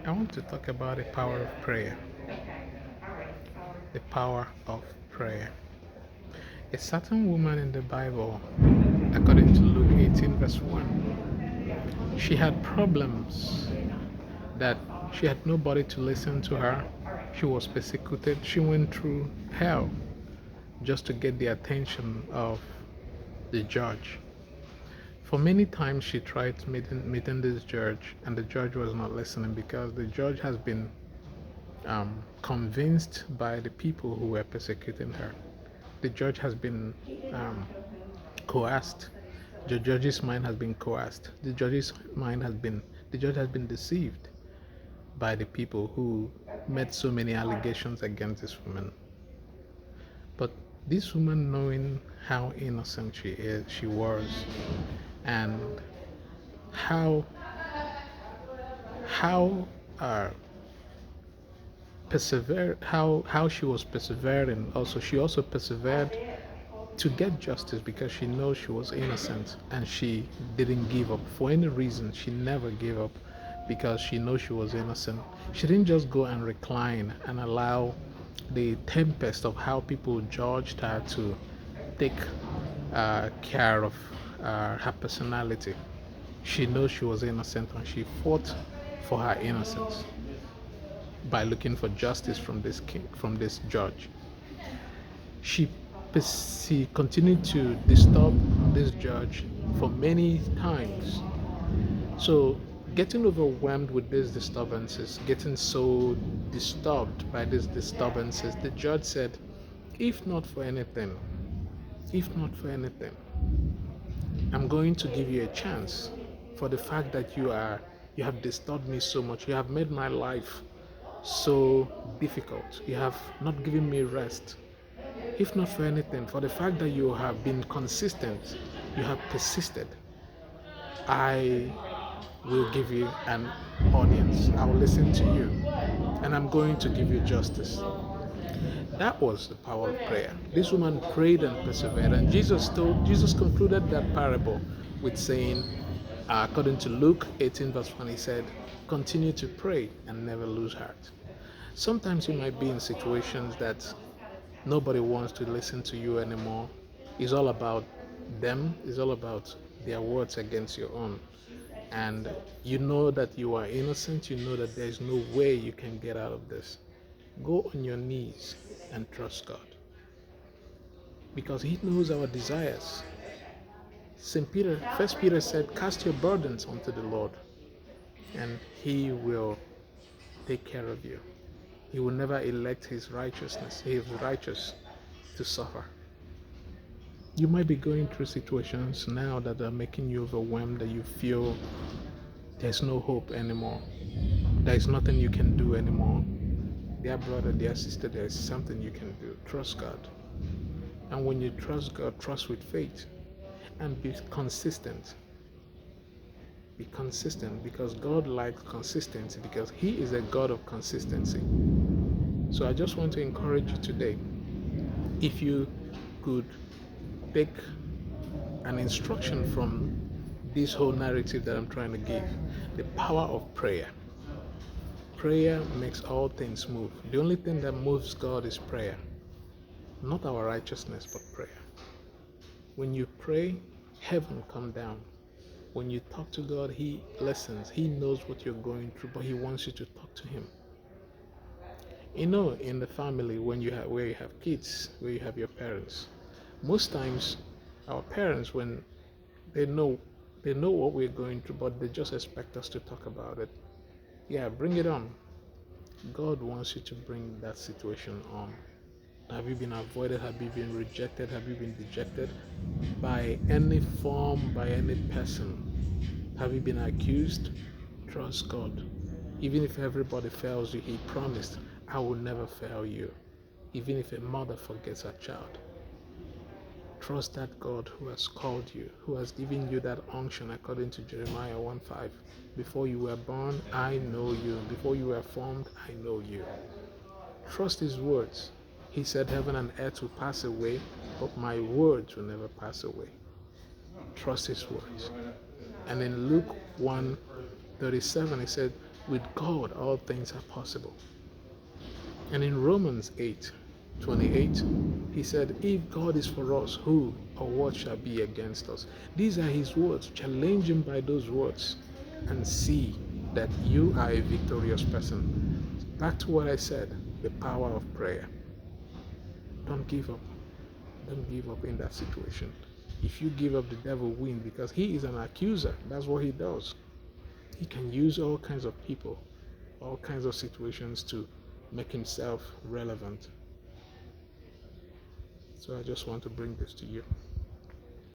I want to talk about the power of prayer. The power of prayer. A certain woman in the Bible, according to Luke 18, verse 1, she had problems that she had nobody to listen to her. She was persecuted. She went through hell just to get the attention of the judge. For many times, she tried meeting this judge, and the judge was not listening because the judge has been convinced by the people who were persecuting her. The judge has been um, coerced. The judge's mind has been coerced. The judge has been deceived by the people who made so many allegations against this woman. But this woman, knowing how innocent she was, and how how uh, how she was persevering. Also, she also persevered to get justice because she knows she was innocent, and she didn't give up for any reason. She never gave up because she knows she was innocent. She didn't just go and recline and allow the tempest of how people judged her to take care of her personality. She knows she was innocent, and she fought for her innocence by looking for justice from this king, from this judge. She, she continued to disturb this judge for many times. So, getting overwhelmed with these disturbances, getting so disturbed by these disturbances, the judge said, if not for anything, if not for anything, I'm going to give you a chance for the fact that you have disturbed me so much. You have made my life so difficult. You have not given me rest. If not for anything, for the fact that you have been consistent, you have persisted, I will give you an audience. I will listen to you, and I'm going to give you justice. That was the power of prayer. This woman prayed and persevered, and Jesus concluded that parable with saying, according to Luke 18, verse 1, he said, continue to pray and never lose heart. Sometimes you might be in situations that nobody wants to listen to you anymore. It's all about them, it's all about their words against your own. And you know that you are innocent, you know that there's no way you can get out of this. Go on your knees and trust God, because He knows our desires. First Peter said, cast your burdens onto the Lord, and He will take care of you. He will never elect His righteousness, He is righteous, to suffer. You might be going through situations now that are making you overwhelmed, that you feel there's no hope anymore. There is nothing you can do anymore. Dear brother, dear sister, there is something you can do. Trust God. And when you trust God, trust with faith and be consistent. Be consistent, because God likes consistency, because He is a God of consistency. So I just want to encourage you today, if you could take an instruction from this whole narrative that I'm trying to give, the power of prayer. Prayer makes all things move. The only thing that moves God is prayer, not our righteousness, but prayer. When you pray, heaven come down. When you talk to God, He listens. He knows what you're going through, but He wants you to talk to Him. You know, in the family, where you have kids, where you have your parents, most times our parents, when they know what we're going through, but they just expect us to talk about it. Yeah, bring it on. God wants you to bring that situation on. Have you been avoided? Have you been rejected? Have you been dejected by any form, by any person? Have you been accused? Trust God. Even if everybody fails you, He promised, I will never fail you. Even if a mother forgets her child. Trust that God who has called you, who has given you that unction, according to Jeremiah 1:5. Before you were born, I know you. Before you were formed, I know you. Trust His words. He said heaven and earth will pass away, but my words will never pass away. Trust His words. And in Luke 1:37, He said, With God, all things are possible. And in Romans 8:28, he said, if God is for us, who or what shall be against us? These are his words. Challenge him by those words and see that you are a victorious person. Back to what I said, the power of prayer. Don't give up. Don't give up in that situation. If you give up, the devil wins, because he is an accuser. That's what he does. He can use all kinds of people, all kinds of situations to make himself relevant. So I just want to bring this to you.